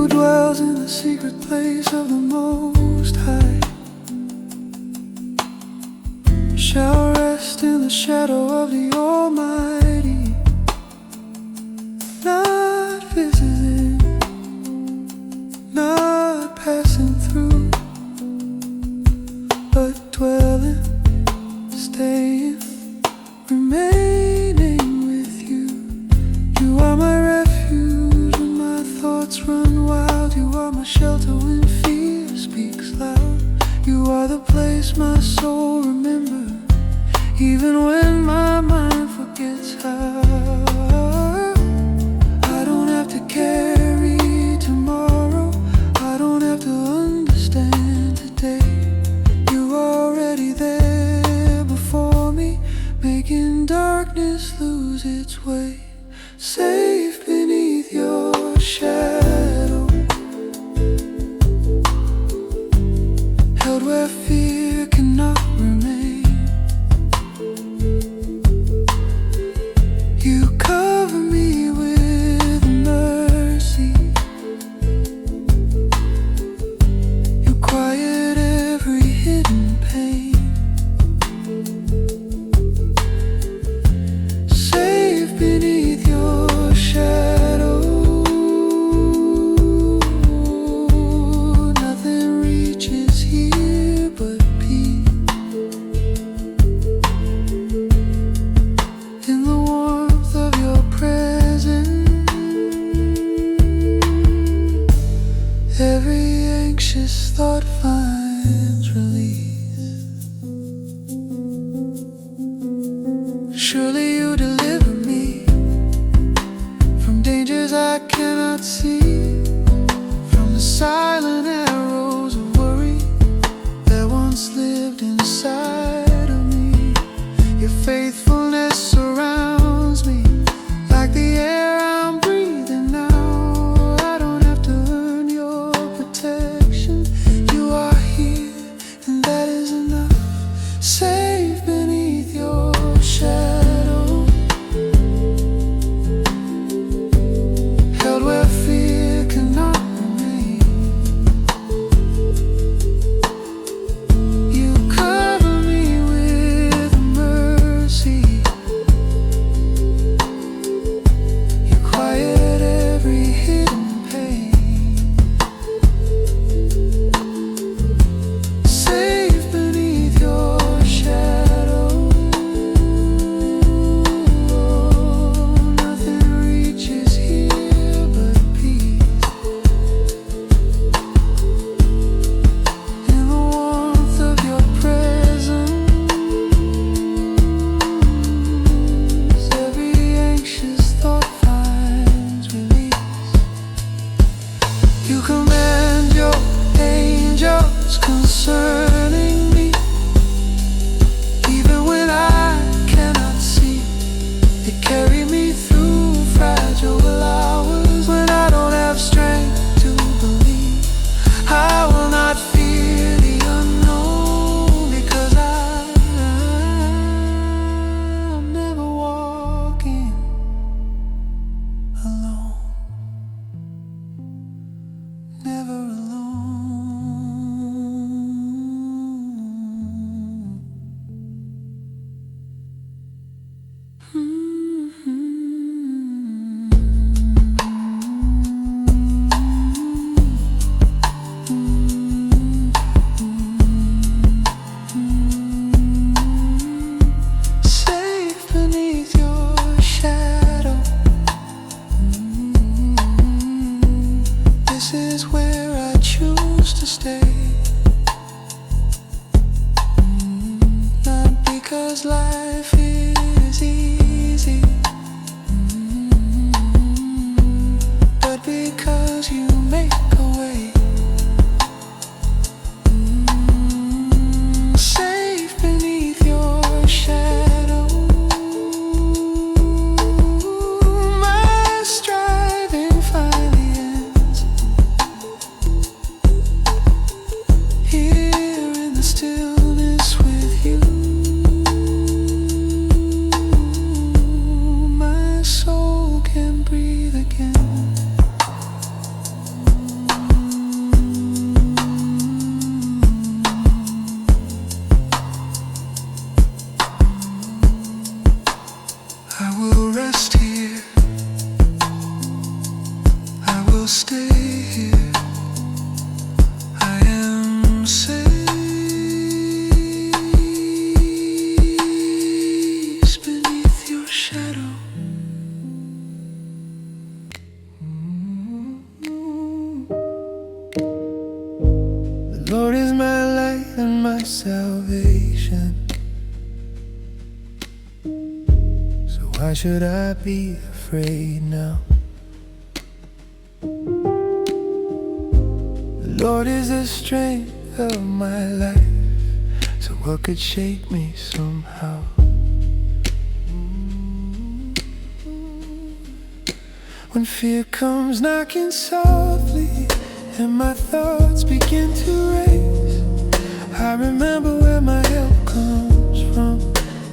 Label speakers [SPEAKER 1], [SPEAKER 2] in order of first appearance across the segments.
[SPEAKER 1] who dwells in the secret place of the Most High shall rest in the shadow of the Almighty, not visiting, not passing through, but dwelling, staying, remaining with you. You are my refuge when my thoughts run wild. You are my shelter when fear speaks loud. You are the place my soul remembers, even when my mind forgets how. I don't have to carry tomorrow, I don't have to understand today. You're already there before me, making darkness lose its way. Safe beneath your shadow, held where fear cannot remain. You cover me with mercy, you quiet every hidden pain. Safe beneath your shadow, nothing reaches here but peace. In the warmth of your presence, every anxious thought finds release. Surely you deliver me from dangers I cannot see, from the silent arrows of worry that once lived inside of me. Your faithfulness surrounds me like the air I'm breathing now. I don't have to earn your protection, you are here and that is enough. Safe beneath your shadow, held where fear cannot remain. You cover me with mercy, you quiet every hidden pain. Safe beneath your shadow, nothing reaches here but peace. In the warmth of your presence, every anxious thought finds release. You command your angels concerning me, even when I cannot see. They carry me through fragile hours when I don't have strength to believe. I will not fear the unknown, because I'm never walking alone, never alone. Safe beneath your shadow, this is where I choose to stay. Not because life is easy, but because you make a way. Safe beneath your shadow, my striving finally ends here in the stillness with you. My soul can breathe again. will stay here. I am safe beneath your shadow. The Lord is my light and my salvation. So why should I be afraid now? The Lord is the strength of my life. So what could shake me somehow? When fear comes knocking softly and my thoughts begin to race, I remember where my help comes from.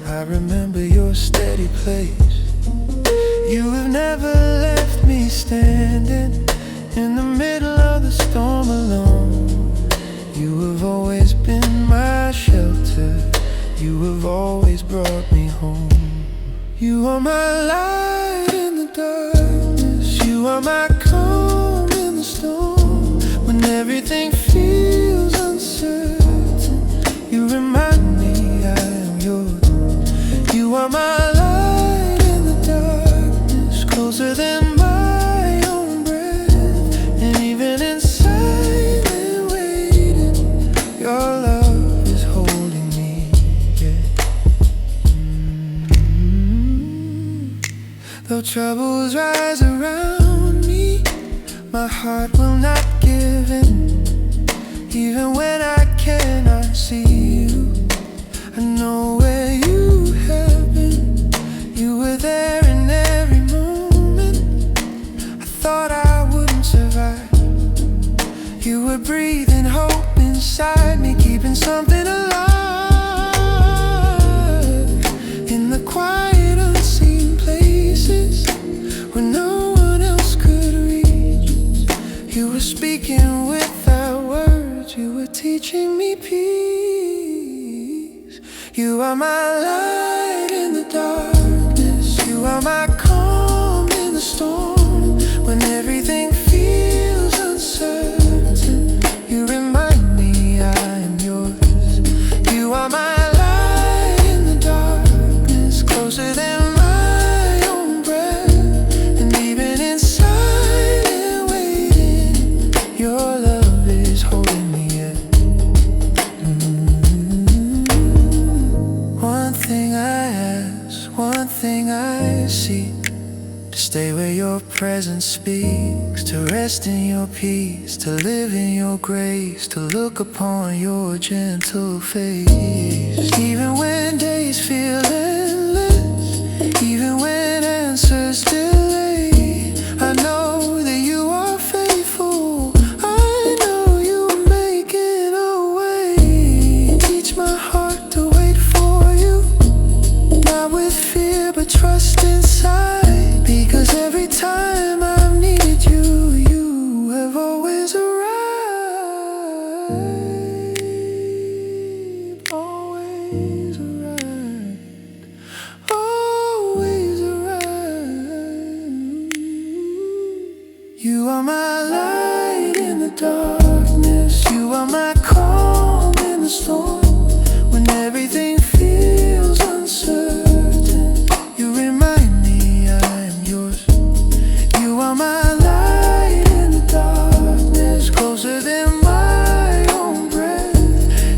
[SPEAKER 1] I remember your steady place. You have never left me standing in the middle of the storm alone. You have always been my shelter. You have always brought me home. You are my light in the darkness. You are my calm in the storm. When everything feels uncertain, you remind me I am yours. You are my light in the darkness, closer than my own breath. And even in silent waiting, your love is holding me, yeah. Though troubles rise around me, my heart will not give in. Even when I cannot see you, I know where you have been. You were there in every moment. I thought I wouldn't survive. You were breathing hope inside me, keeping something alive. In the quiet, unseen places where no one else could reach, you were speaking without words. You were teaching me peace. You are my light in the darkness. You are my calm in the storm. When everything feels uncertain, you remind me I am yours. You are my light in the darkness, closer than my own breath. And even in silent waiting, your love is holding me, yeah. One thing I ask, one thing I seek, to stay where your presence speaks, to rest in your peace, to live in your grace, to look upon your gentle face. Even when days feel endless, even when answers delay, I know that you are faithful. I know you are making a way. Teach my heart to wait for you, not with fear but trust inside. Because every time I've needed you, you have always arrived. Always arrived. Always arrived. You are my light in the darkness. You are my calm in the storm. When everything feels uncertain, you remind me I am yours. You are my light in the darkness, closer than my own breath.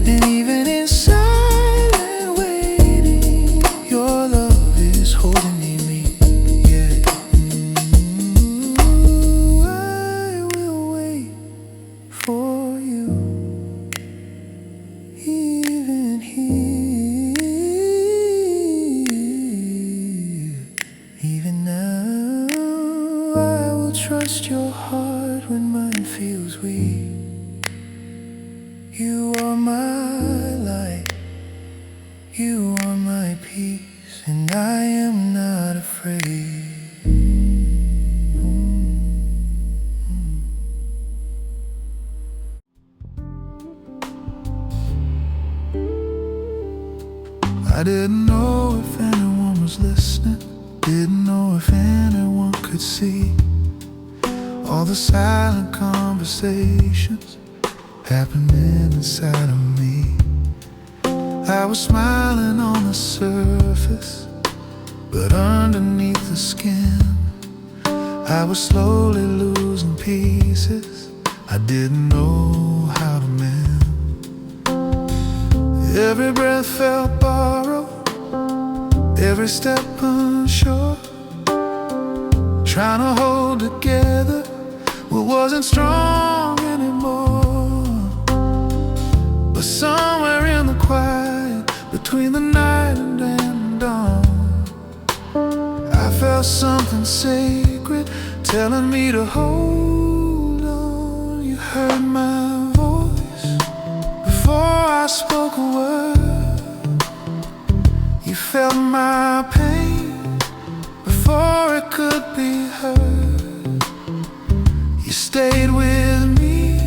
[SPEAKER 1] And even in silent waiting, your love is holding me, yeah. I will wait for you, even here, even now. I will trust your heart when mine feels weak. You are my light, you are my peace, and I am not afraid. I didn't know if anyone was listening, didn't know if anyone could see all the silent conversations happening inside of me. I was smiling on the surface, but underneath the skin I was slowly losing pieces I didn't know how to mend. Every breath felt borrowed, every step unsure, trying to hold together what wasn't strong anymore. But somewhere in the quiet, between the night and dawn, I felt something sacred telling me to hold on. You heard my voice before I spoke a word. You felt my pain before it could be heard. You stayed with me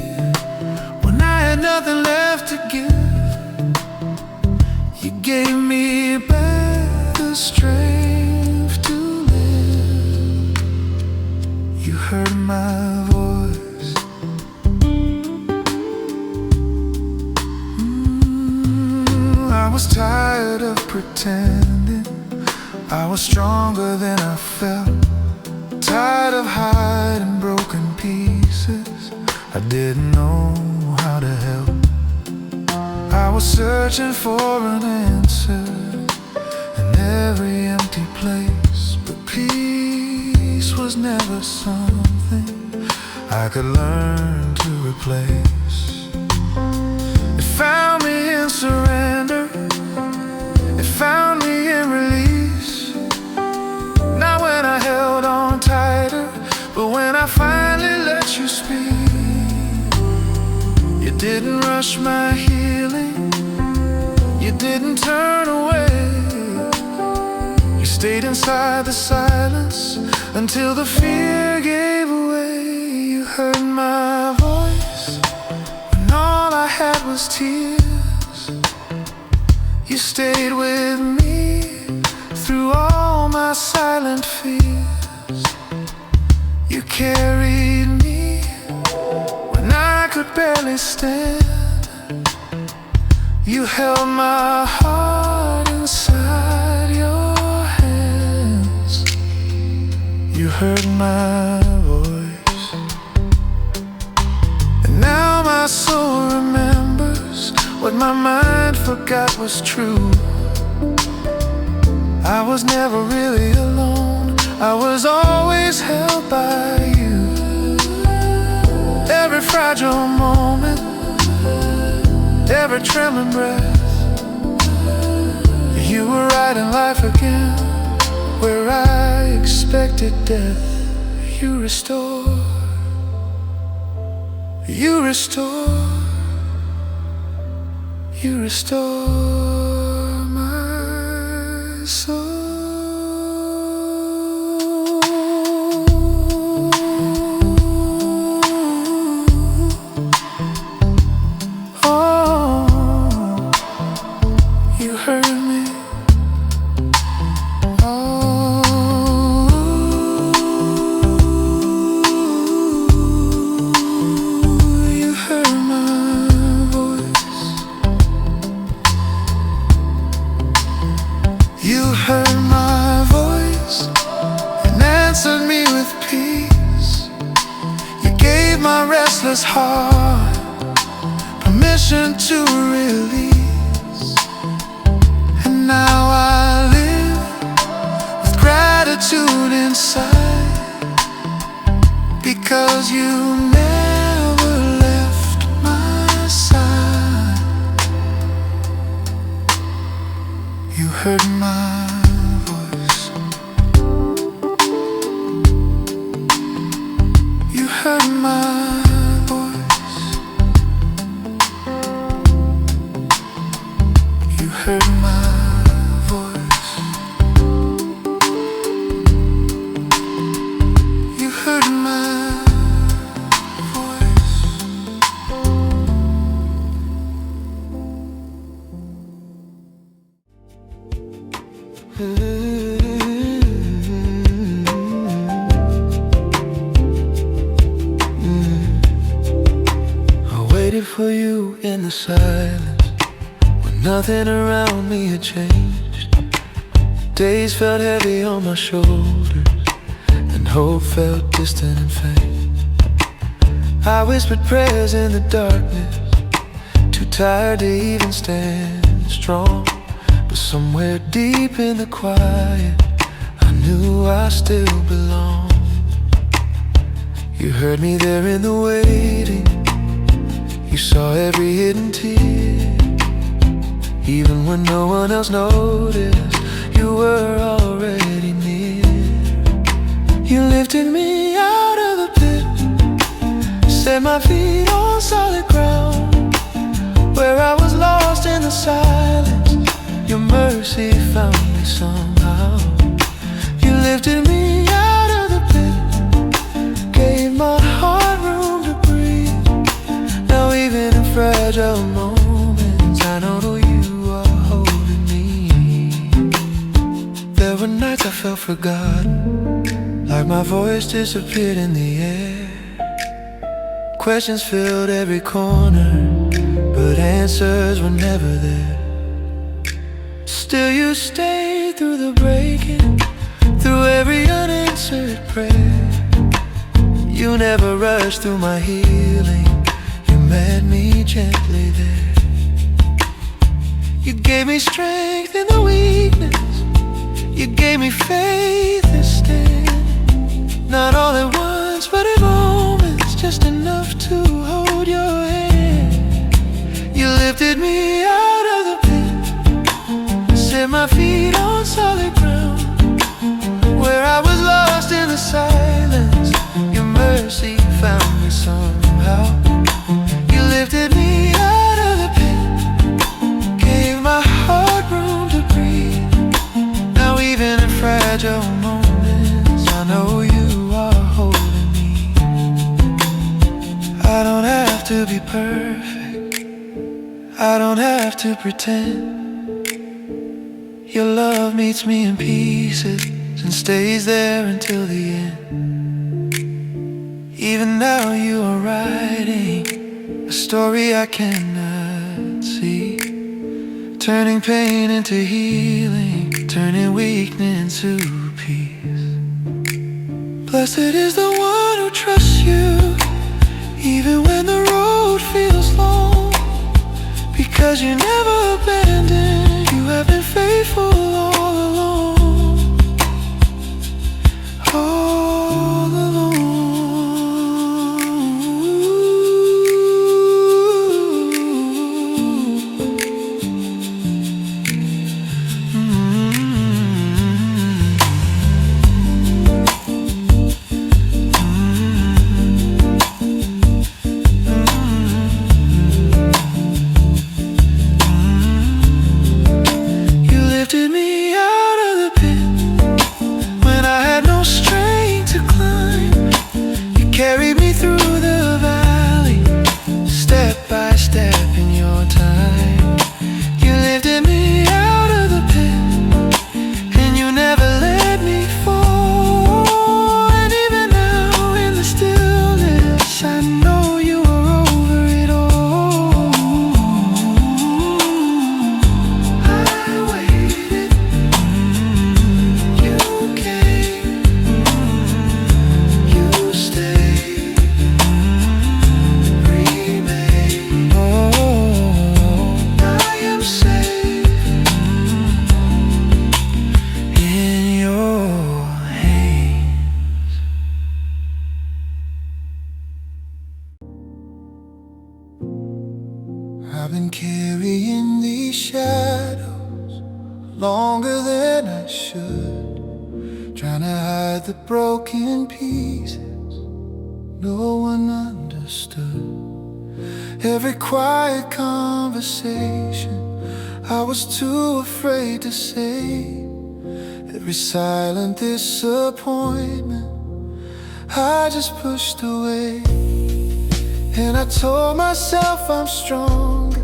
[SPEAKER 1] when I had nothing left to give. You gave me back the strength to live. You heard my voice. I was tired of pretending I was stronger than I felt, tired of hiding broken pieces I didn't know how to help. I was searching for an answer in every empty place, but peace was never something I could learn to replace. It found me in surrender, it found me in release. Not when I held on tighter, but when I finally let you speak. You didn't rush my healing, you didn't turn away. You stayed inside the silence until the fear gave away. You heard my voice when all I had was tears. You stayed with me through all my silent fears. You carried me when I could barely stand. You held my heart inside your hands. You heard my voice, and now my soul remembers what my mind forgot was true. I was never really alone, I was always held by you. Every fragile moment, every trembling breath, you were writing life again where I expected death. You restore, you restore, you restore my soul. You heard my voice and answered me with peace. You gave my restless heart permission to release. And now I live with gratitude inside, because you never left my side. You heard my voice, you heard my voice, you heard my voice, you heard my voice. the silence, when nothing around me had changed. Days felt heavy on my shoulders, and hope felt distant and faint. I whispered prayers in the darkness, too tired to even stand strong. But somewhere deep in the quiet, I knew I still belonged. You heard me there in the waiting, you saw every hidden tear. Even when no one else noticed, you were already near. You lifted me out of the pit, set my feet on solid ground. Where I was lost in the silence, your mercy found me somehow. You lifted me out of the pit, gave my heart room to breathe. Now even in fragile moments, I know you are holding me. There were nights I felt forgotten, like my voice disappeared in the air. Questions filled every corner, but answers were never there. Still you stayed through the breaking, through every unanswered prayer. You never rushed through my healing, you met me gently there. You gave me strength in the weakness, you gave me faith to stand. Not all at once, but in moments, just enough to hold your hand. You lifted me out of the pit, set my feet on solid ground. Where I was lost in the silence, your mercy found me somehow. You lifted me out of the pit, gave my heart room to breathe. Now even in fragile moments, I know you are holding me. I don't have to be perfect, I don't have to pretend. Your love meets me in pieces and stays there until the end. Even now you are writing a story I cannot see, turning pain into healing, turning weakness into peace. Blessed is the one who trusts you, even when the road feels long, because you never abandon, you have been faithful all along, all along. Lifted me out of the pit when I had no strength to climb. You carried me through the valley, step by step in your time. You lifted me out of the pit, and you never let me fall. And even now in the stillness, I know you are over it all. I waited, you came, you stayed, remained. Oh, I am safe in your hands. I've been carrying these shadows longer than I should, trying to hide the broken pieces no one understood. Every quiet conversation I was too afraid to say, every silent disappointment I just pushed away. And I told myself I'm stronger,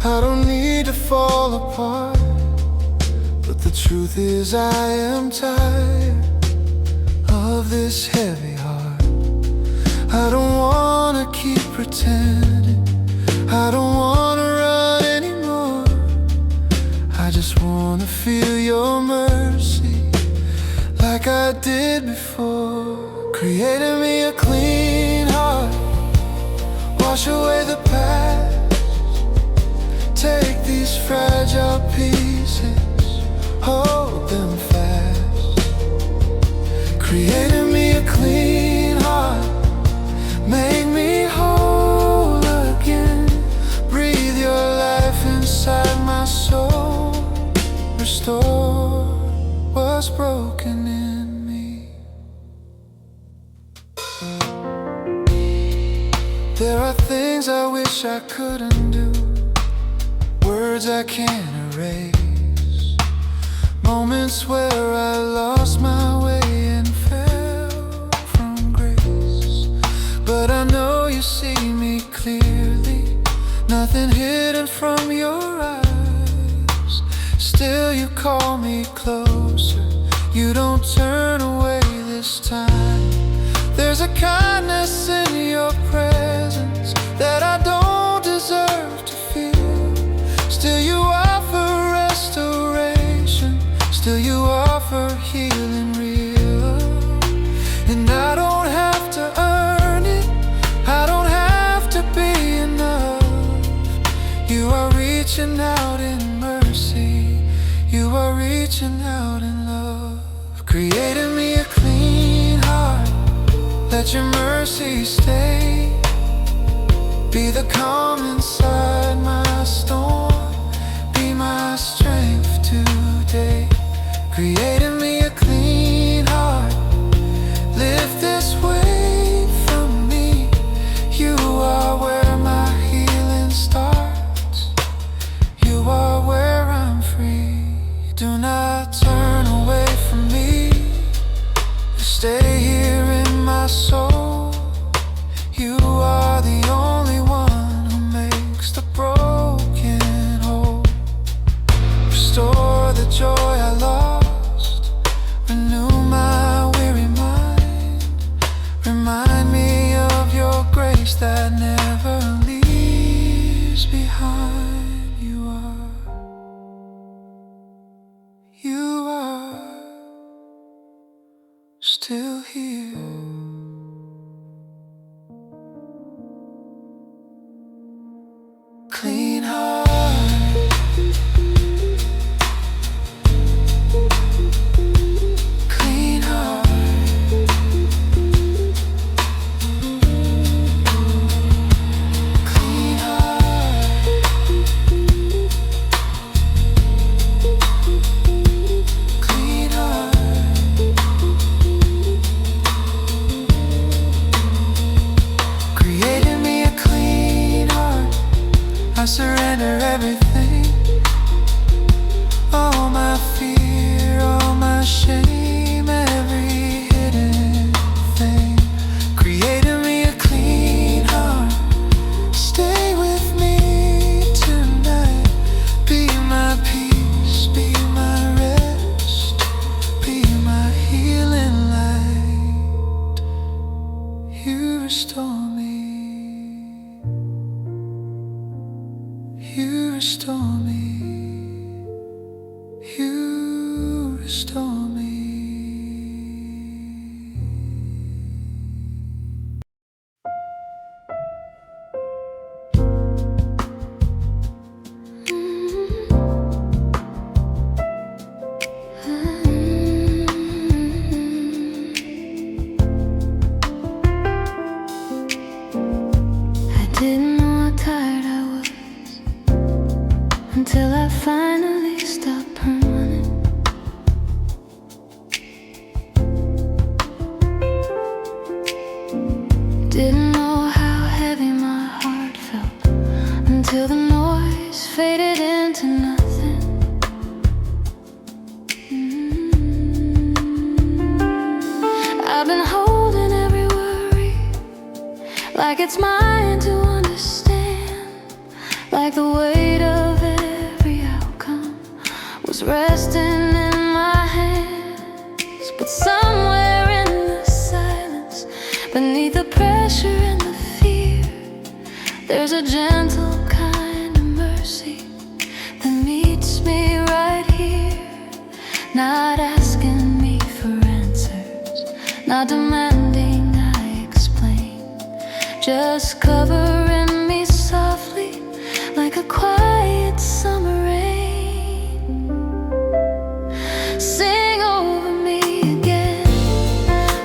[SPEAKER 1] I don't need to fall apart. But the truth is I am tired of this heavy heart. I don't wanna keep pretending, I don't wanna run anymore. I just wanna feel your mercy like I did before. Creating me a clean heart, wash away the past. Take these fragile pieces, hold them fast. Creating me a clean heart, make me whole again. Breathe your life inside my soul. Restore what's broken in me. There are things I wish I couldn't do, words I can't erase, moments where I lost my way and fell from grace. But I know you see me clearly, nothing hidden from your eyes. Still you call me closer, you don't turn away this time. There's a kindness in your presence that I don't deserve to feel. Still you offer restoration, still you offer healing real. And I don't have to earn it, I don't have to be enough. You are reaching out in mercy, you are reaching out in love. Creating me a clean heart, let your mercy stay. Be the calm inside my storm, be my strength today. Creating me a clean heart, lift this weight from me. You are where my healing starts, you are where I'm free. Do not turn away from me, stay here in my soul. You are the only one who makes the broken whole. Restore the joy I lost, renew my weary mind. Remind me of your grace that never leaves behind. You are still here. Clean heart, clean heart, clean heart, clean heart. Creating me a clean heart, I surrender everything. All my fear, all my shame, every hidden thing. Creating me a clean heart, stay with me tonight. Be my peace, be my rest, be my healing light. You restore me, you restore me, you restore me. I didn't know how tired I was until I finally stopped running. Didn't know how heavy my heart felt until the noise faded into nothing. I've been holding every worry like it's mine to understand, like the weight of every outcome was resting in my hands. But somewhere in the silence, beneath the pressure and the fear, there's a gentle mercy that meets me right here, not asking me for answers, not demanding I explain, just covering me softly like a quiet summer rain. Sing over me again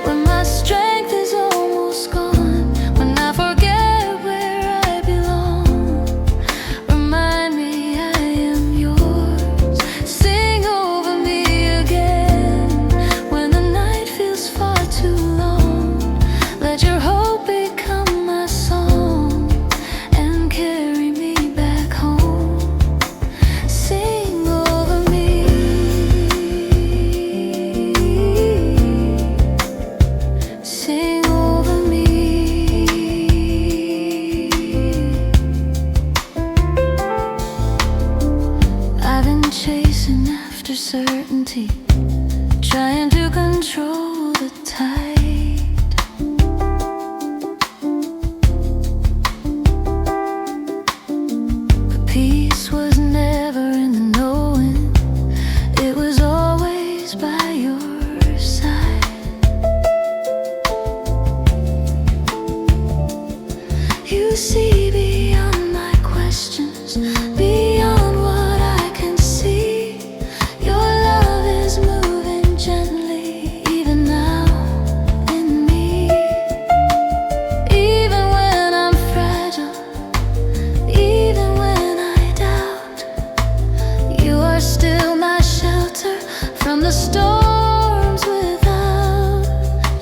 [SPEAKER 1] when my strength is almost gone, when I forget where I belong. Remind me I am yours. Sing over me again when the night feels far too long. Let your hope become my song and carry me back home. Sing over me. Sing over me. I've been chasing after certainty, trying to control the tide. But peace was never in the knowing, it was always by your side. You see beyond my questions, beyond what I can see. Your love is moving gently, even now in me. Even when I'm fragile, even when I doubt, you are still my shelter from the storms without.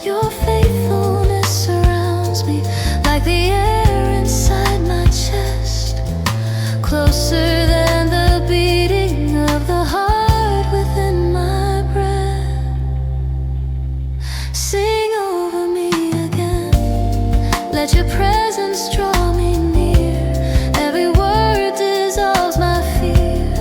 [SPEAKER 1] Your faithfulness surrounds me like the air inside my chest, closer than the beating of the heart within my breath. Sing over me again, let your presence draw me near. Every word dissolves my fear,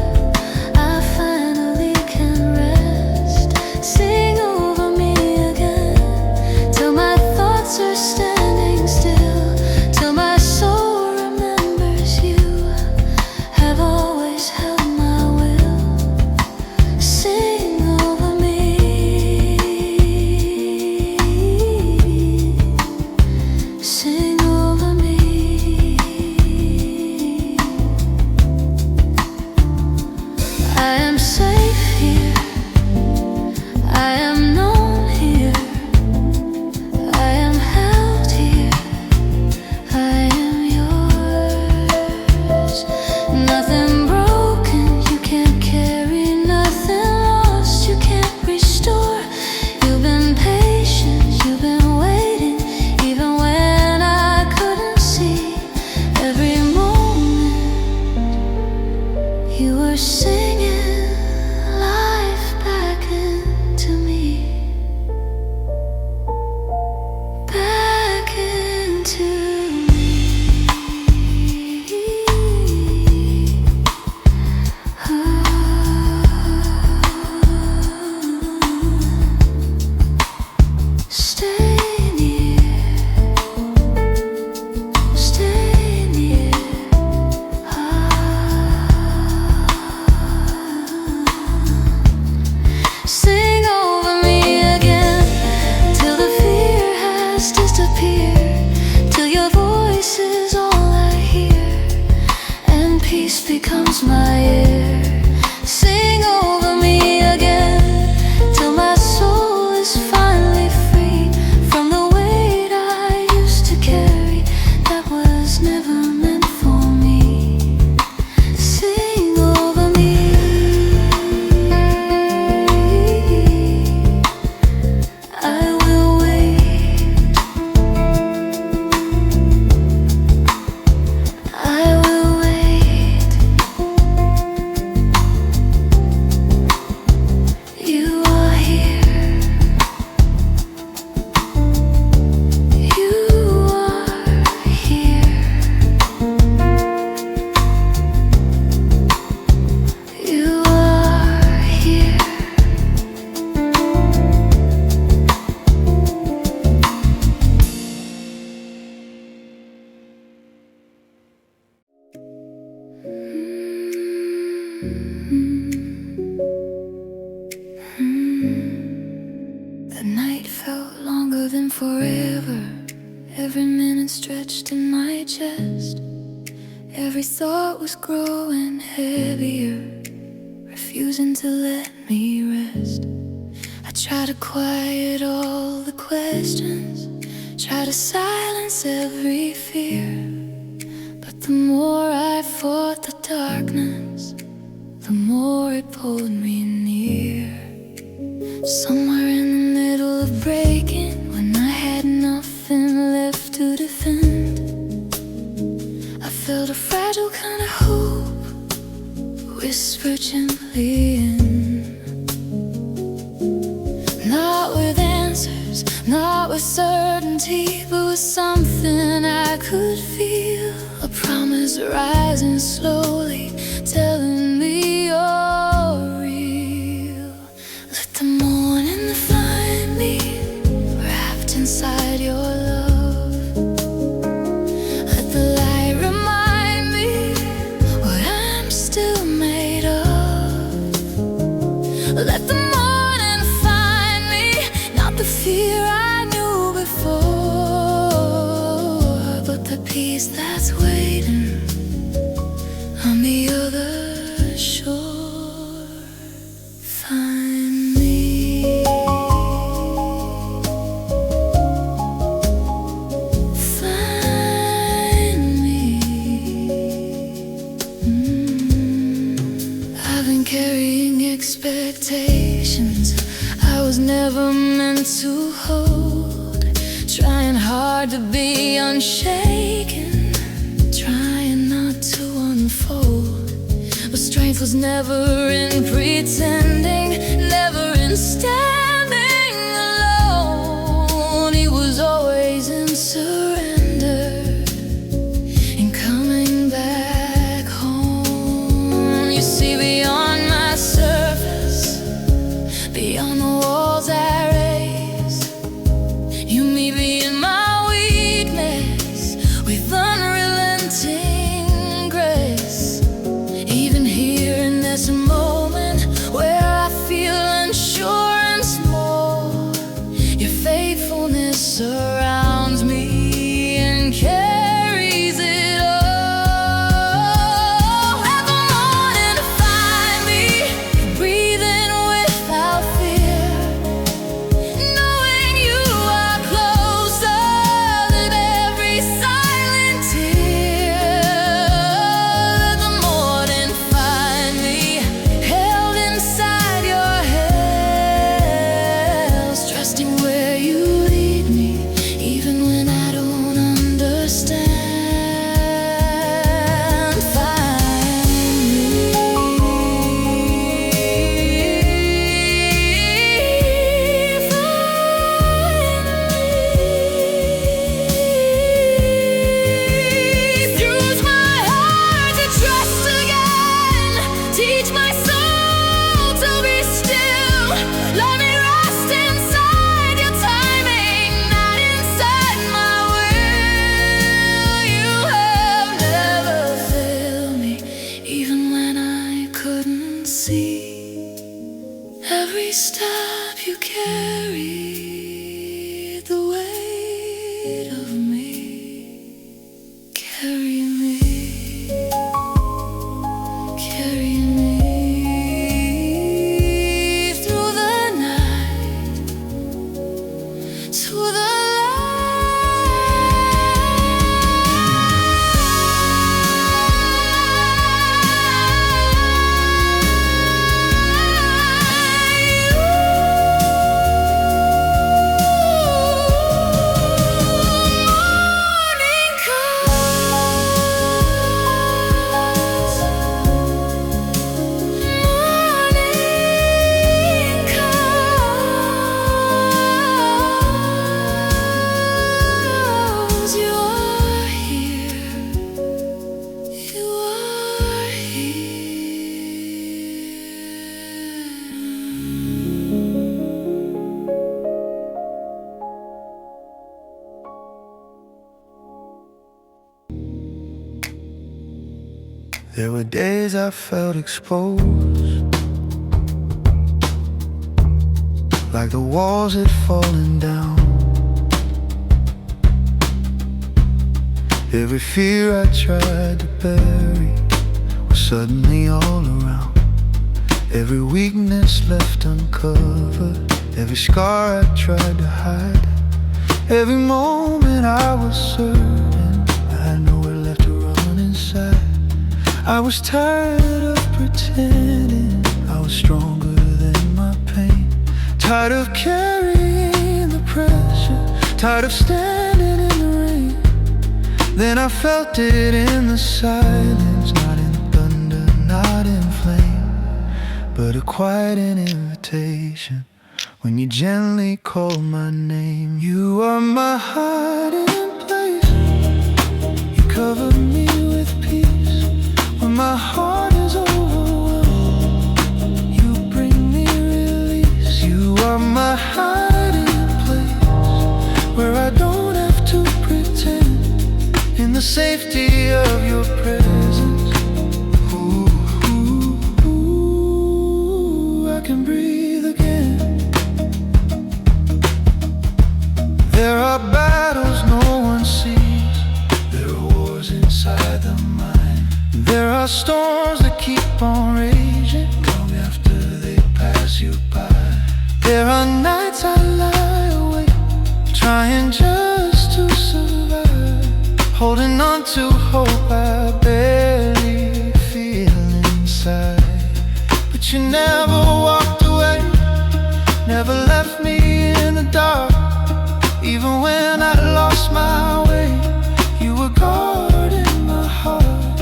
[SPEAKER 1] I finally can rest. Sing over me again till my thoughts are standing still, till my soul remembers you have always held my will. Sing over me. Sing over me. I am safe here, I am known here, I am held here, I am yours. Nothing broken you can't carry, nothing lost you can't restore. You've been patient, you've been waiting, even when I couldn't see. Every moment you were singing life back into me, back into me. Stay near, stay near. Sing over me again till the fear has disappeared, till your voice is all I hear and peace becomes my air. Sing over me again till my soul is finally free from the weight I used to carry that was never meant for me. Sing over me. I will wait, I will wait. every minute stretched in my chest. Every thought was growing heavier, refusing to let me rest. I try to quiet all the questions, try to silence every fear, but the more I fought the darkness, the more it pulled me near. Somewhere in the middle of breaking, when I had nothing left to defend, I felt a fragile kind of hope whisper gently in. Not with answers, not with certainty, but with something I could feel. A promise rising slowly, telling me you're real. Let the morning find me, wrapped inside your love. Let the light remind me what I'm still made of. Let the morning find me, not the fear I knew before, but the peace that's waiting on the other shore. Find me, find me. I've been carrying expectations I was never meant to hold, trying hard to be unshaken, trying not to unfold. But strength was never in pretending, never in standing alone. It was always in surrender, in coming back home. You see beyond my surface, beyond the walls I raise. You meet me in my weakness with unrelenting grace. Even here in this moment where I feel unsure and small, your faithfulness surrounds me and carries it all. Let the morning find me, breathing without fear, knowing you are closer than every silent tear. Let the morning find me, held inside your hands, trusting where you lead me, even when I don't understand. Find me, use my heart to trust again. Teach my soul to be still. Let me rest inside your timing, not inside my will. You have never failed me, even when I couldn't see. Every step you carried the weight of me. Carry me, carry me through the night to the light. Morning comes, morning comes. You are here, you are here.
[SPEAKER 2] There were days I felt exposed, like the walls had fallen down. Every fear I tried to bury was suddenly all around. Every weakness left uncovered, every scar I tried to hide. Every moment I was certain I had nowhere left to run inside. I was tired of pretending I was stronger than my pain. Tired of carrying the pressure, tired of standing in the rain. Then I felt it in the silence, not in thunder, not in flame, but a quiet invitation when you gently call my name. You are my hiding place. You cover me with peace when my heart is overwhelmed. You bring me release. You are my hiding place, where I don't have to pretend, in the safety of your presence. Ooh, ooh, ooh, I can breathe again. There are battles no one sees. There are wars inside the mind. There are storms that keep on raging long after they pass you by. There are nights I lie awake, trying just to survive, holding on to hope I barely feel inside. But you never walked away, never left me in the dark. Even when I lost my way, you were guarding my heart.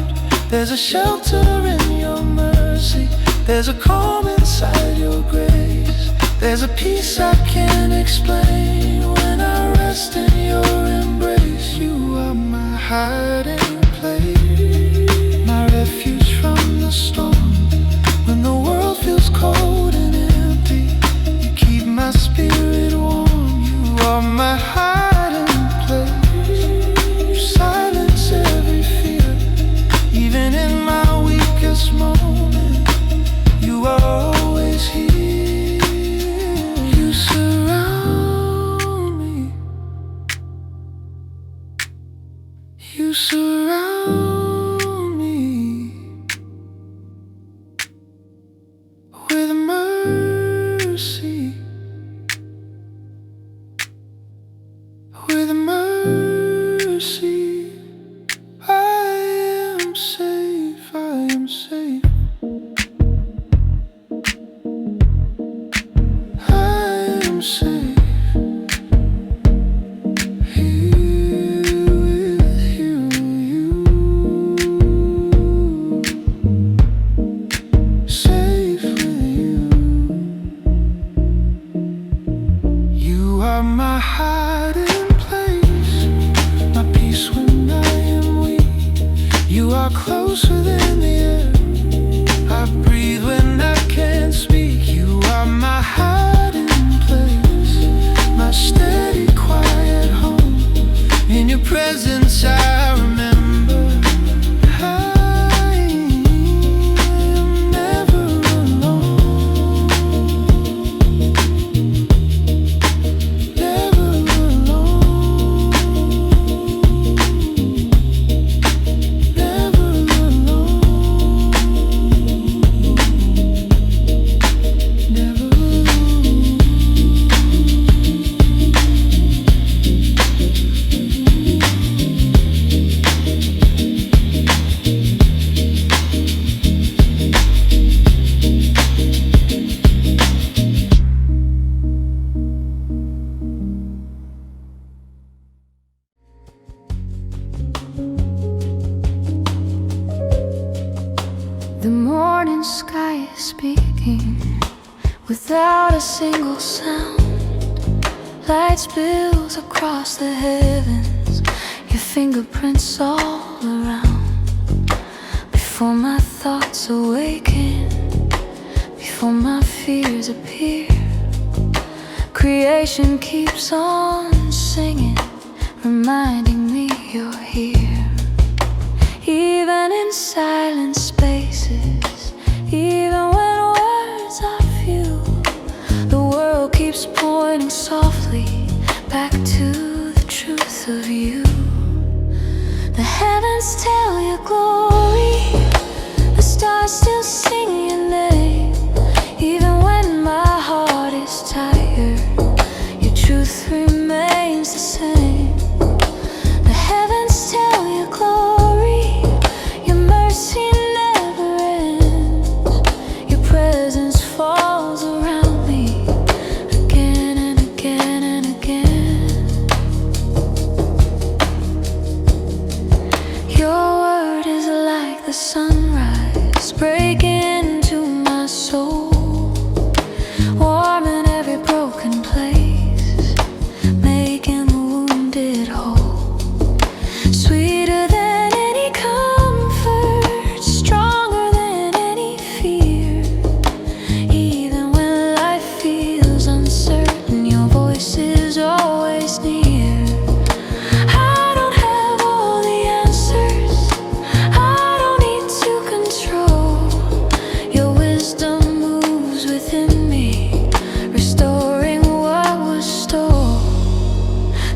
[SPEAKER 2] There's a shelter in your mercy, there's a calm inside your grace. There's a peace I can't explain when I rest in your embrace. You are my hiding place, my refuge from the storm. When the world feels cold and empty, you keep my spirit warm. You are my hiding place. You silence every fear, even in my weakest moment. You are always here. You surround me. You surround me with mercy. With mercy, I am safe, I am safe. I am safe here with you. Safe with you. You are my hiding place, my peace when I am weak. You are closer than the air I breathe when I can't speak. You are my hiding place, my steady, quiet home. In your presence I remember I am never alone. Never alone. Never alone. Never alone. The morning sky is speaking without a single sound. Light spills across the heavens, your fingerprints all around. Before my thoughts awaken, before my fears appear, creation keeps on singing, reminding me you're here. Even in silent spaces, even when words are few, the world keeps pointing softly back to the truth of you. The
[SPEAKER 3] heavens tell your glory, the stars still sing your name. Even when my heart is tired, your truth remains the same. The heavens tell your glory, your mercy never ends. Your presence falls around me again and again and again. Your word is like the sunrise, breaking into my soul, warming every broken place, making the wounded whole. Sweeter than any comfort, stronger than any fear. Even when life feels uncertain, your voice is always near. I don't have all the answers, I don't need to control. Your wisdom moves within me, restoring what was stole.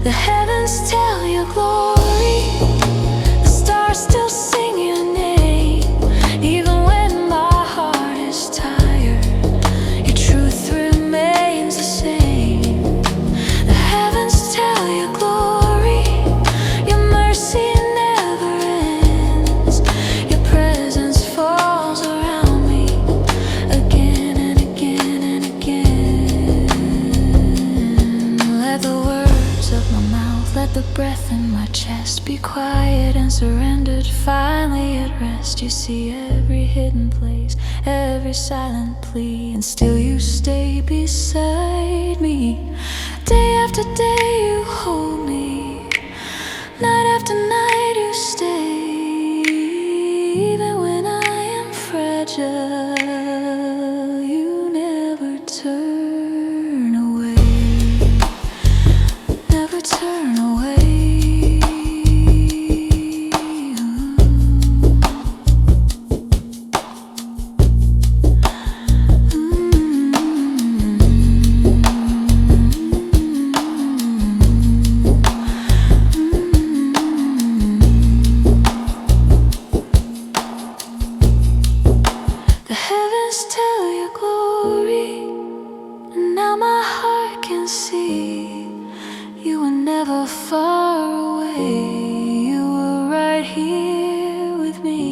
[SPEAKER 3] The heavens tell your glory, the stars still sing your name. Even when my heart is tired, your truth remains the same. The heavens tell your glory, your mercy never ends. Your presence falls around me again and again and again. Let the words of my mouth, let the breath in my chest be quiet and surrendered, finally at rest. You see every hidden place, every silent plea, and still you stay beside me. Day after day you hold me, night after night you stay. Even when I am fragile, you never turn away, never turn away. The heavens tell your glory, and now my heart can see you were never far away, you were right here with me.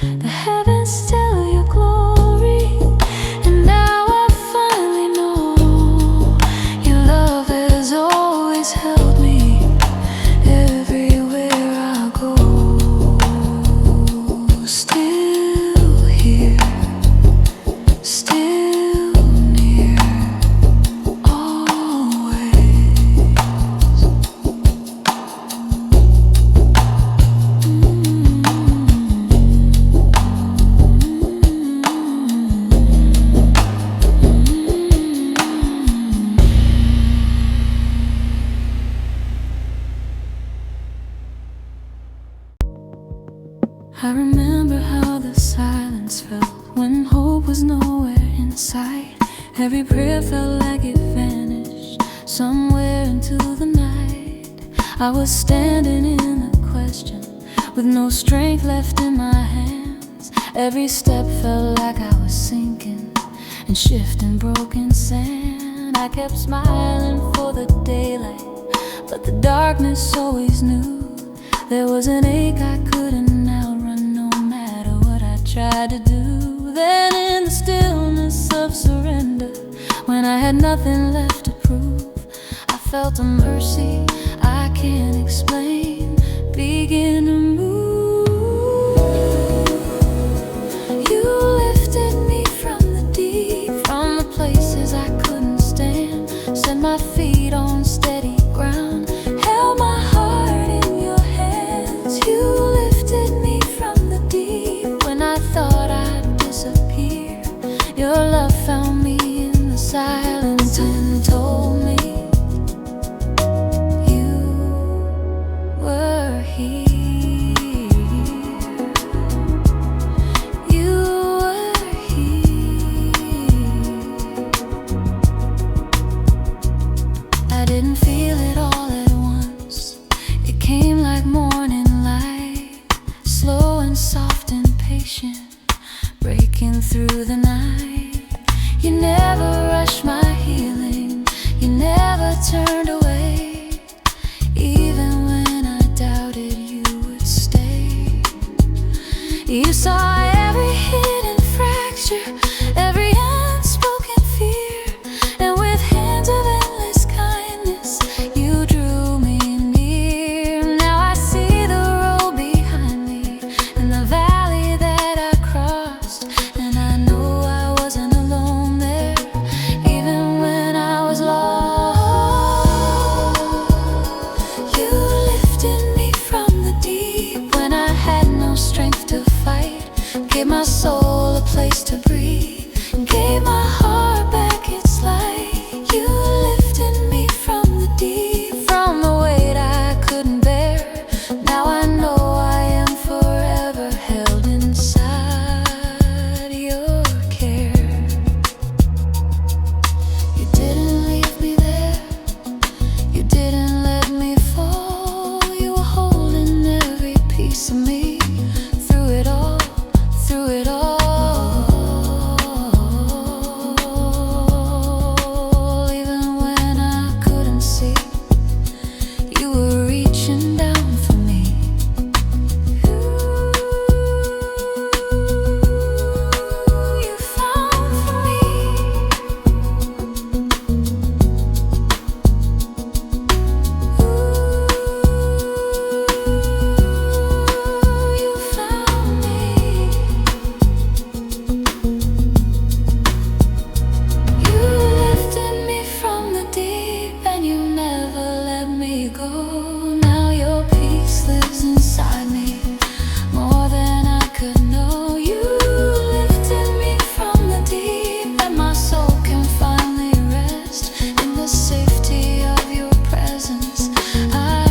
[SPEAKER 3] The heavens tell your glory, and now I finally know your love has always held me everywhere I go. Still here, still near, always. I remember how the silence felt when hope was nowhere in sight. Every prayer felt like it vanished somewhere into the night. I was standing in a question with no strength left in my hands. Every step felt like I was sinking and shifting broken sand. I kept smiling for the daylight, but the darkness always knew there was an ache I couldn't outrun, no matter what I tried to do. Then in the stillness of surrender, when I had nothing left to prove, I felt a mercy I can't explain begin to move. You lifted me from the deep, from the places I couldn't stand, set my feet on steady ground, held my heart in your hands. You lifted me from the deep when I thought I'd disappear. Your love found me in the silence and told me you were here. You were here. I didn't feel it all at once. It came like morning light. through the night. You never rushed my healing, you never turned away, even when I doubted you would stay. You saw every hidden fracture, every unspoken fear, and with hands of endless kindness, you drew me near. Now I see the road behind me and the valley that I crossed, and I know I wasn't alone there, even when I was lost. You lifted me from the deep when I had no strength to fight, gave my soul a place to breathe, gave my heart back its light. You lifted me from the deep, from the weight I couldn't bear. Now I know I am forever held inside your care. You didn't leave me there, you didn't let me fall. You were holding every piece of me through it all, through it all. Even when I couldn't see, you were reaching down for me. You found for me. You found me. You lifted me from the deep and you never let me go. Now your peace lives inside me more than I could know. You lifted me from the deep and my soul can finally rest in the safety of your presence. I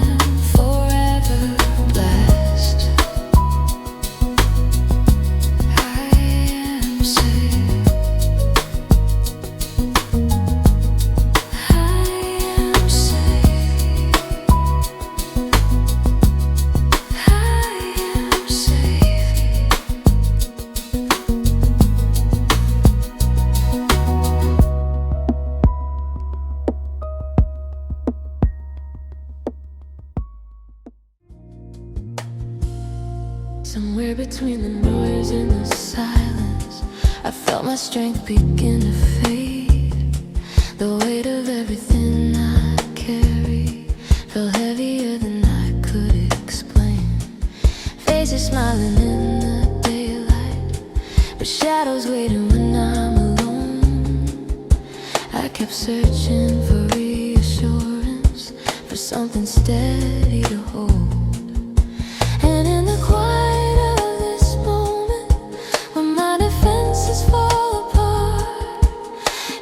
[SPEAKER 3] am forever blessed. I am safe. I am safe. I am safe. Somewhere between the noise and the silence, I felt my strength begin to fade. The weight of everything I carry felt heavier than I could explain. Faces smiling in the daylight, but shadows waiting when I'm alone. I kept searching for reassurance, for something steady to hold. And in the quiet of this moment, when my defenses fall apart,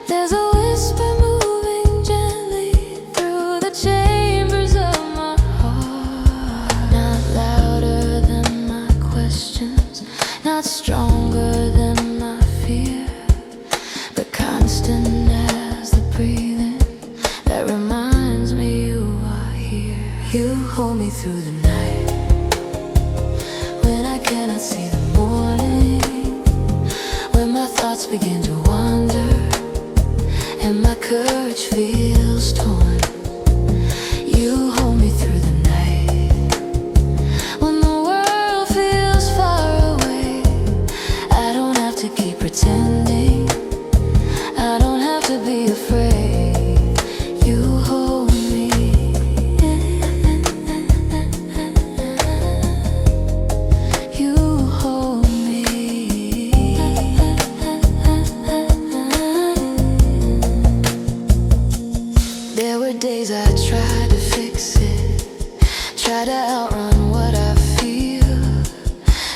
[SPEAKER 3] there's a whisper moving gently through the chambers of my heart. Not louder than my questions, not stronger than my fear, but constant as the breathing that reminds me you are here. You hold me through the night when I cannot see the morning, when my thoughts begin to wander and my courage feels torn. You hold me through the night when the world feels far away. I don't have to keep pretending, I don't have to be afraid. You hold me. You hold me. There were days I tried to fix it, tried to outrun what I feel,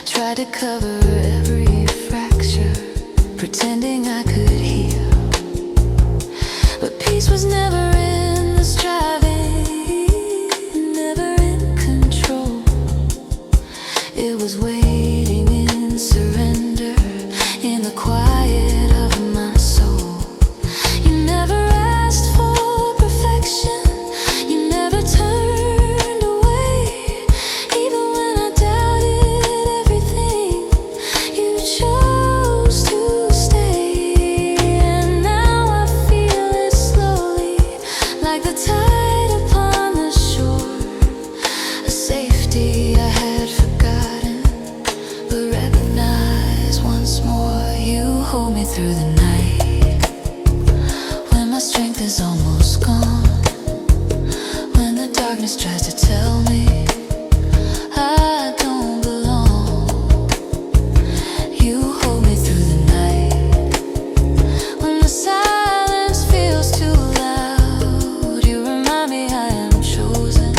[SPEAKER 3] tried to cover every fracture, pretending I could heal. But peace was never in the striving, never in control. It was waiting in surrender, in the quiet of my soul. You never asked for perfection, you never turned away. Even when I doubted everything, you chose safety I had forgotten, but recognize once more you hold me through the night. When my strength is almost gone, when the darkness tries to tell me I don't belong, you hold me through the night. When the silence feels too loud, you remind me I am chosen.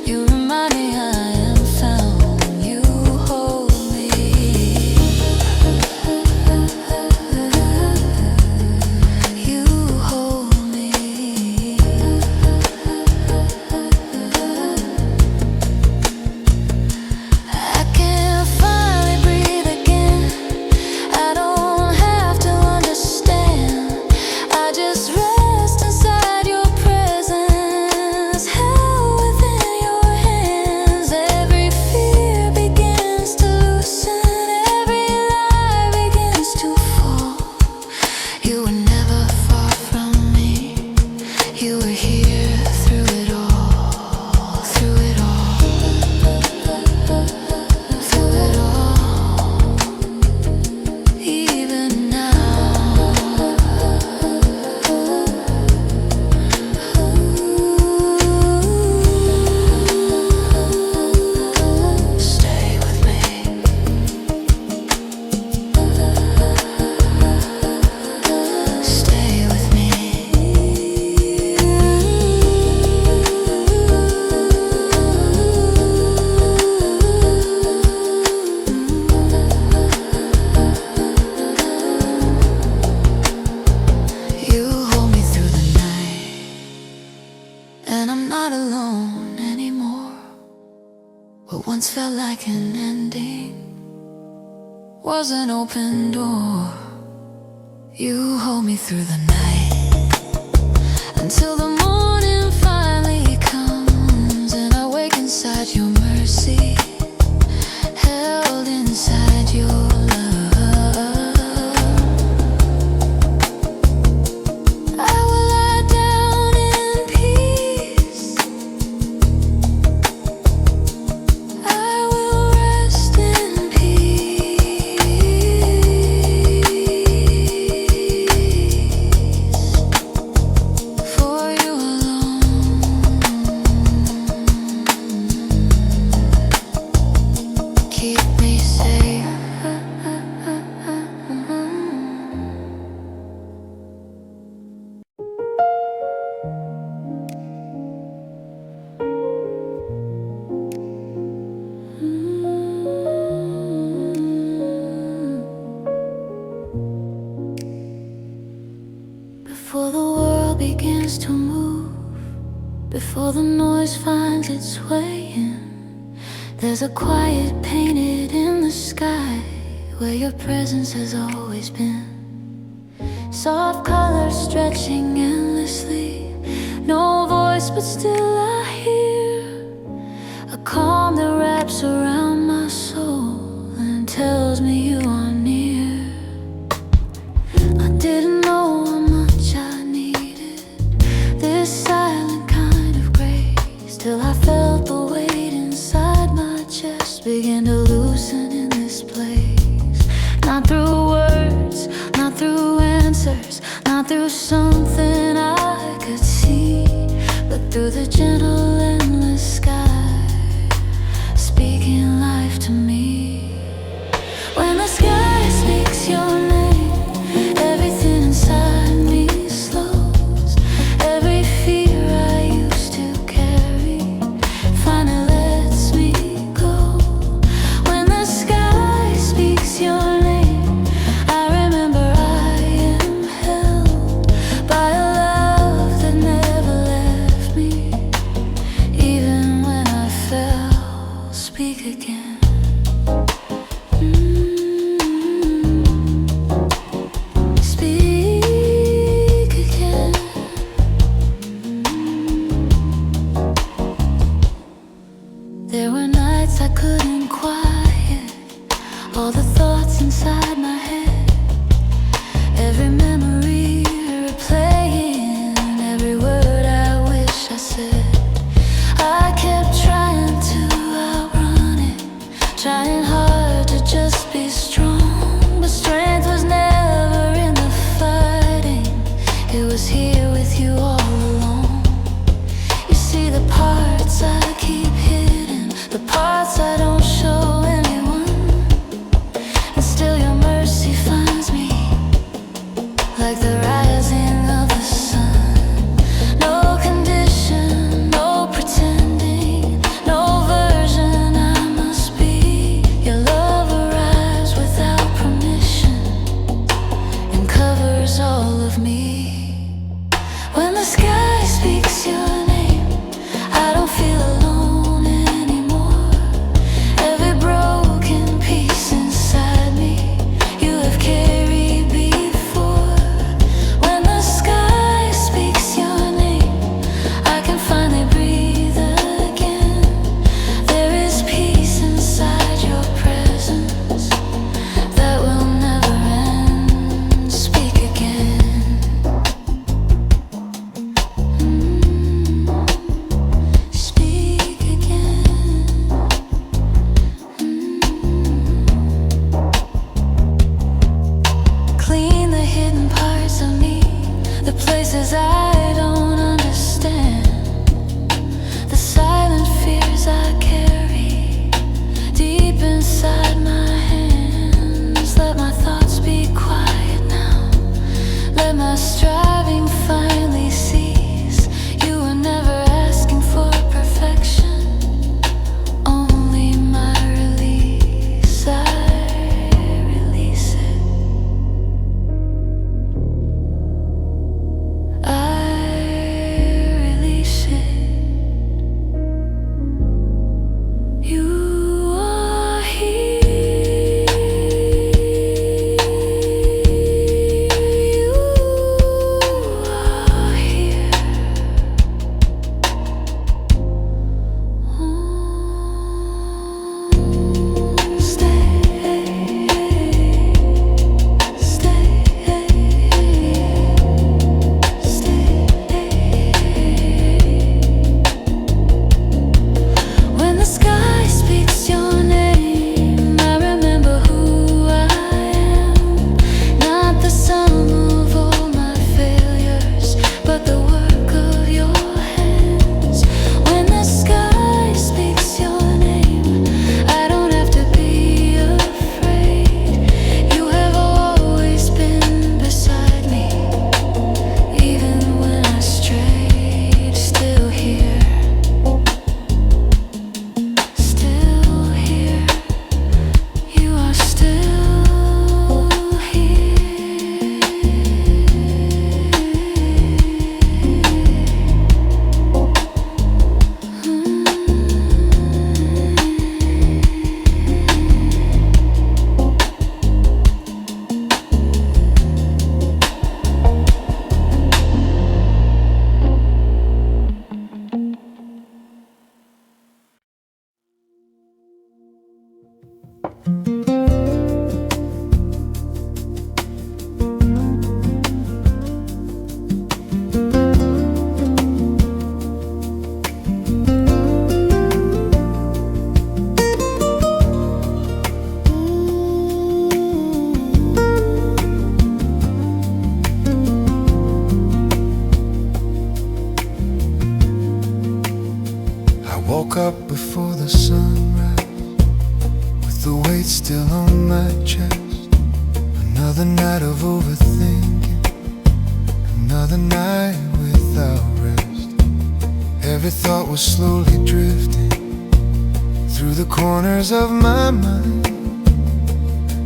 [SPEAKER 3] You remind me I am found. You hold me. You hold me. I can finally breathe again. I don't have to understand. I just rest inside your presence, held within your hands. Every fear begins to loosen, every lie begins to fall. You were never far from me. You were here through it all, through it all, through it all. Even now, stay with me. Stay with me. You hold me through the night, and I'm not alone anymore. What once felt like an ending was an open door. You hold me through the night until the morning finally comes, and I wake inside your mercy, held inside your love. I will lie down in peace. I will rest in peace. For you alone, keep me safe. Before the world begins to move, before the noise finds its way in, there's a quiet painted in the sky where your presence has always been. Soft colors stretching endlessly, no voice but still I hear a calm that wraps around my soul and tells me you are near. I didn't know how much I needed this silent kind of grace, till I felt the weight inside my chest begin to loosen in this place. Not through words, not through answers, not through something I could see, but through the gentle endless sky, speaking life to me. When the sky speaks your name, everything inside me slows. Every fear I used to carry finally lets me go. When the sky speaks your name, I remember I am held by a love that never left me. Even when I fell, speak again. Speak again. There were nights I couldn't quiet all the thoughts inside my head, every memory replaying, every word I wish I said. I kept trying
[SPEAKER 2] before the sunrise, with the weight still on my chest. Another night of overthinking, another night without rest. Every thought was slowly drifting through the corners of my mind.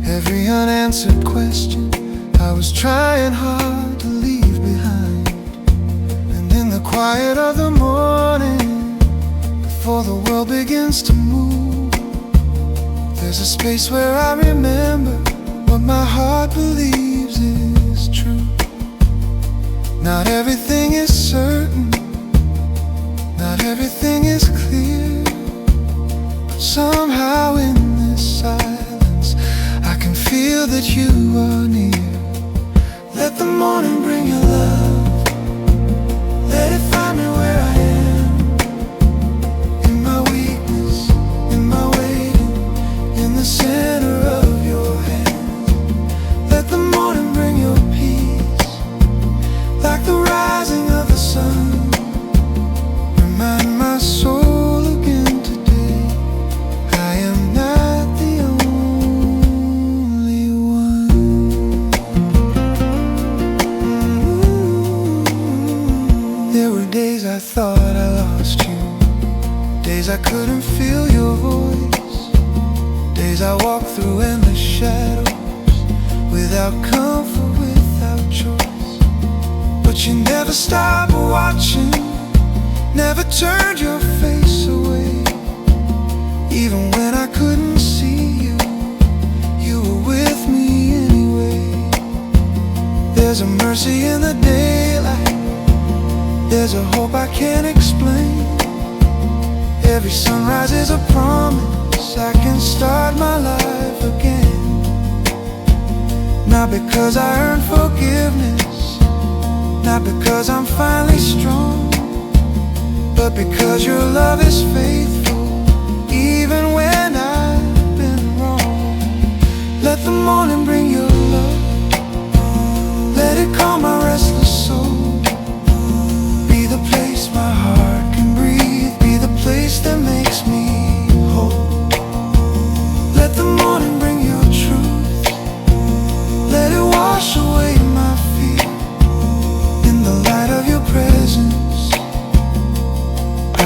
[SPEAKER 2] Every unanswered question I was trying hard to leave behind. And in the quiet of the morning, before the world begins to move, there's a space where I remember what my heart believes is true. Not everything is certain, not everything is clear, but somehow in this silence I can feel that you are near. Let the morning bring your love, let it find me where I am, in my weakness, in my waiting, in the center of your hand. Let the morning bring your peace, like the rising of the sun. Remind my soul again today, I am not the only one. There were days I thought I lost you, days I couldn't feel your voice, days I walked through endless shadows, without comfort, without choice. But you never stopped watching, never turned your face away. Even when I couldn't see you, you were with me anyway. There's a mercy in the daylight, there's a hope I can't explain. Every sunrise is a promise I can start my life again. Not because I earned forgiveness, not because I'm finally strong, but because your love is faithful, even when I've been wrong. Let the morning bring your love, let it calm my restless soul. Be the place my heart can breathe, be the place that makes me whole. Let the morning bring your truth, let it wash away my fear. In the light of your presence,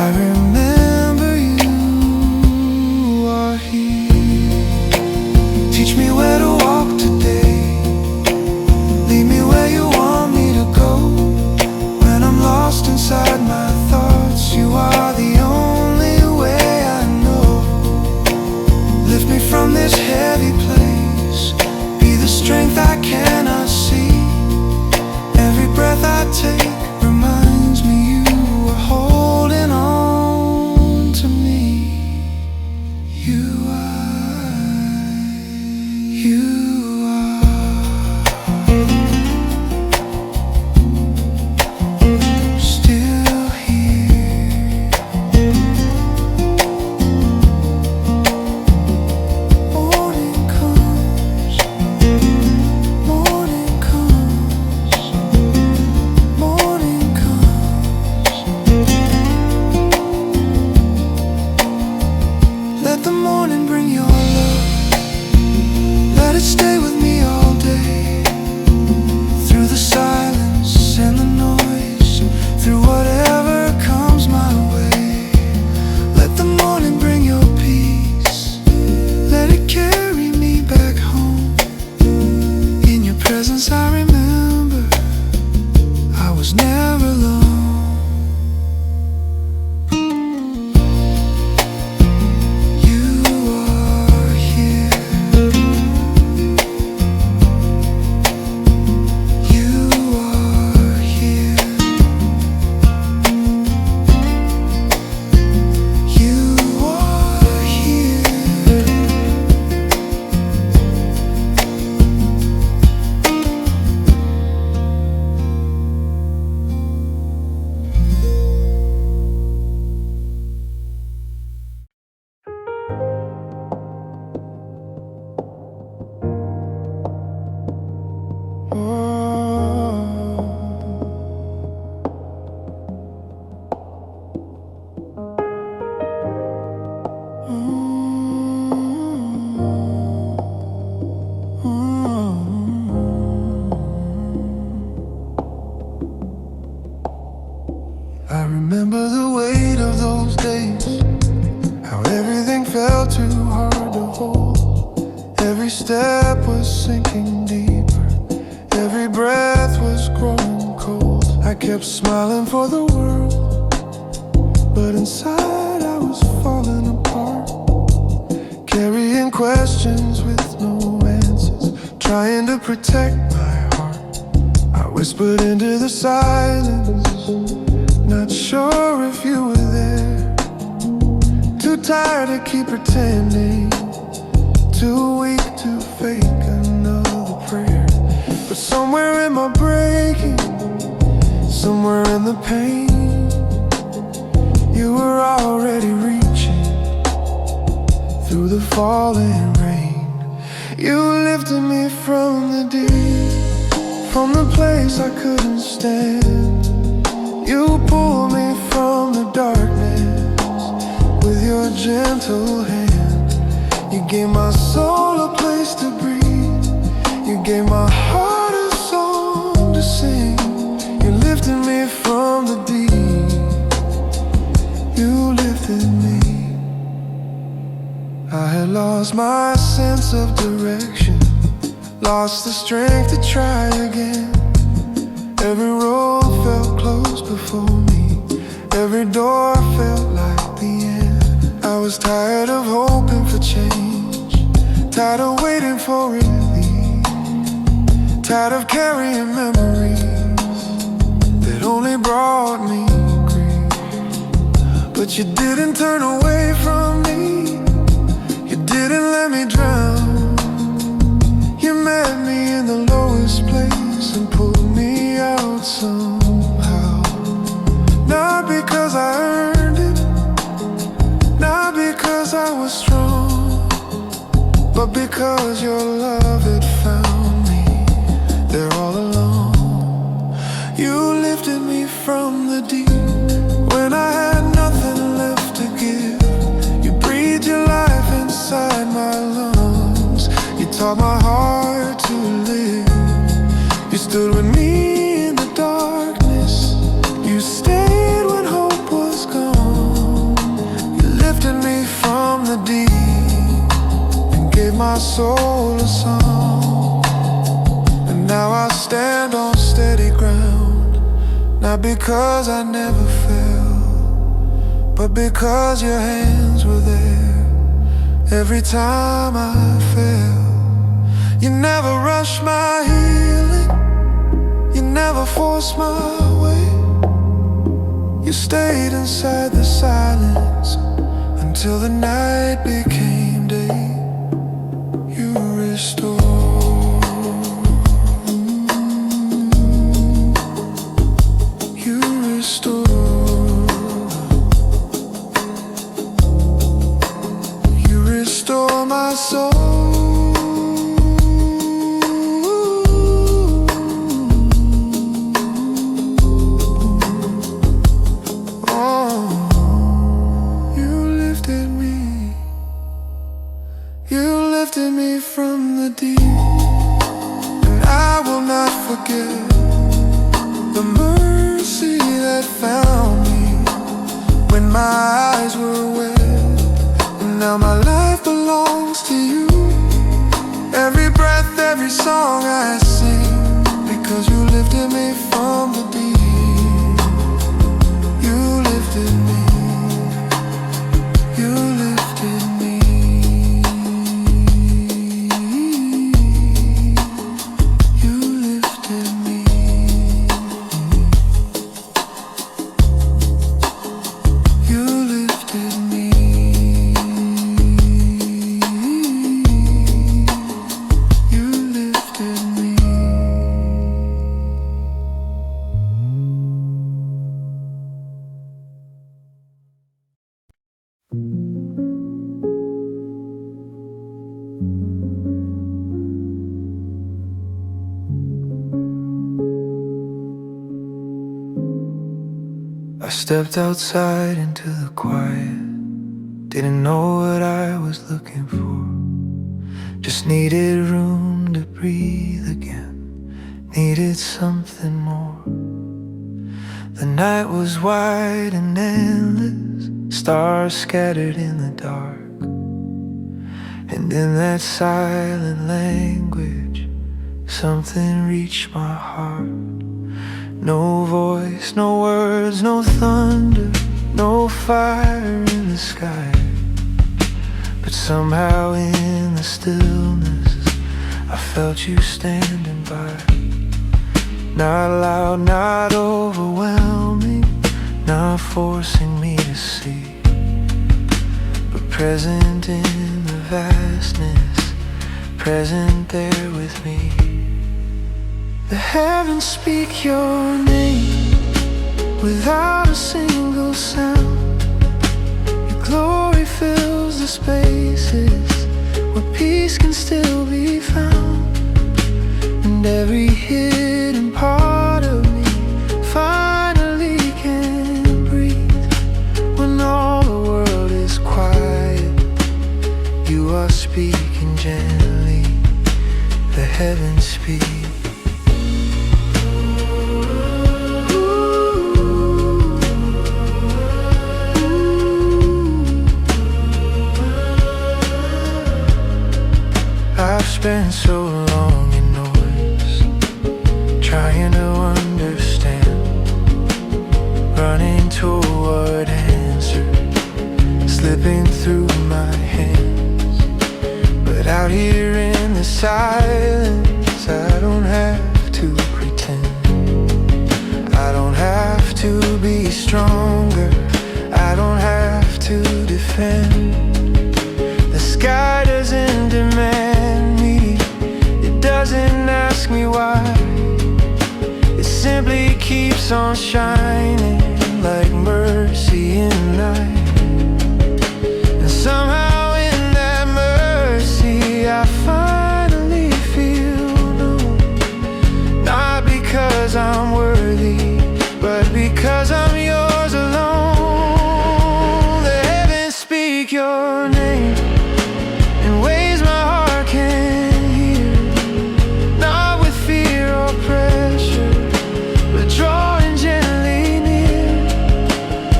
[SPEAKER 2] I remember you.
[SPEAKER 1] felt too hard to hold. Every step was sinking deeper, every breath was growing cold. I kept smiling for the world, but inside I was falling apart, carrying questions with no answers, trying to protect my heart. I whispered into the silence, not sure if you were there. Too tired to keep pretending, too weak to fake another prayer. But somewhere in my breaking, somewhere in the pain, you were already reaching through the falling rain. You lifted me from the deep, from the place I couldn't stand. You pulled me from the darkness with your gentle hand. You gave my soul a place to breathe, you gave my heart a song to sing. You lifted me from the deep, you lifted me. I had lost my sense of direction, lost the strength to try again. Every road felt closed before me, every door felt like the end. I was tired of hoping for change, tired of waiting for relief, tired of carrying memories that only brought me grief. But you didn't turn away from me, you didn't let me drown. You met me in the lowest place and pulled me out somehow. Not because I earned it, not because I was strong, but because your love had found me there all along. You lifted me from the deep when I had nothing left to give. You breathed your life inside my lungs, you taught my heart to live. You stood with me in the darkness, you stayed when hope was gone. You lifted me from the deep and gave my soul a song. And now I stand on steady ground, not because I never fell, but because your hands were there every time I fell. You never rushed my healing, you never forced my way. You stayed inside the silence until the night became day. You restored, you restored, you restore my soul. From the deep, and I will not forget the mercy that found me when my eyes were wet. And now my life belongs to you, every breath, every song I sing, because you lifted me from the deep. You lifted me, you lifted me. I stepped outside into the quiet, didn't know what I was looking for, just needed room to breathe again, needed something more. The night was wide and endless, stars scattered in the dark.
[SPEAKER 2] And in that silent language, something reached my heart. No voice, no words, no thunder, no fire in the sky. But somehow in the stillness, I felt you standing by. Not loud, not overwhelming, not forcing me to see, but present in the vastness, present there with me. The heavens speak your name without a single sound. Your glory fills the spaces where peace can still be found. And every hidden part of me finally can breathe. When all the world is quiet, you are speaking gently. The heavens speak. I've spent so long in noise, trying to understand, running toward answers, slipping through my hands. But out here in the silence, I don't have to pretend. I don't have to be stronger, I don't have to defend. The sky doesn't demand me, it doesn't ask me why. It simply keeps on shining like mercy in the night. And somehow in that mercy I finally feel known. Not because I'm worthy, but because I'm yours alone. The heavens speak your name in ways my heart can't hear, not with fear or pressure, but drawing gently near.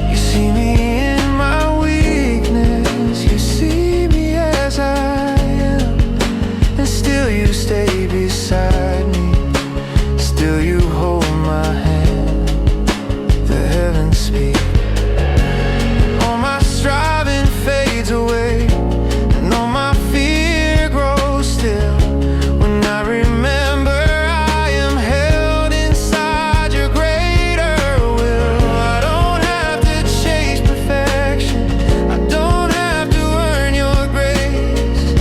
[SPEAKER 2] You see me in my weakness, you see me as I am, and still you stay beside me, still you hold my hand. The heavens speak. All my striving fades away, and all my fear grows still when I remember I am held inside your greater will. I don't have to chase perfection, I don't have to earn your grace.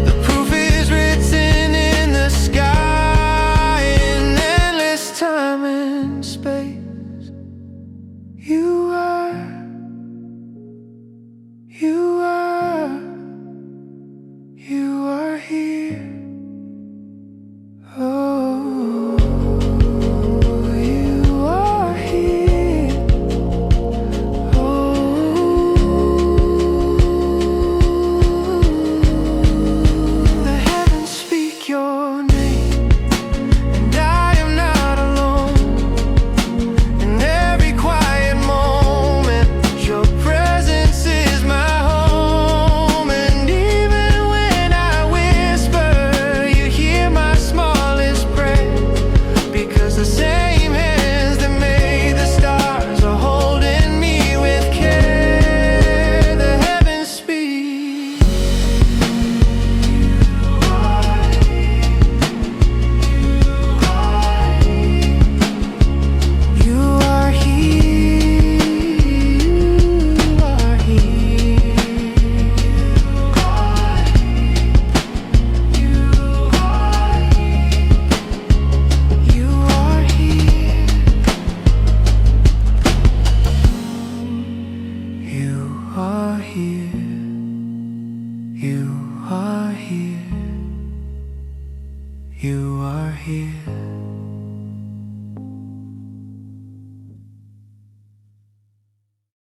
[SPEAKER 2] The proof is written in the sky, in endless time and space. You are, you are, you are here. Oh, you are here. Oh, the heavens speak your name, and I am not alone. In every quiet moment, your presence is my home. And even when I whisper, you hear my smallest prayer, because the same hands that made the stars are holding me with care. The heavens speak. You are here. You are here. You are here. You are here. You are here. You are here. You are here.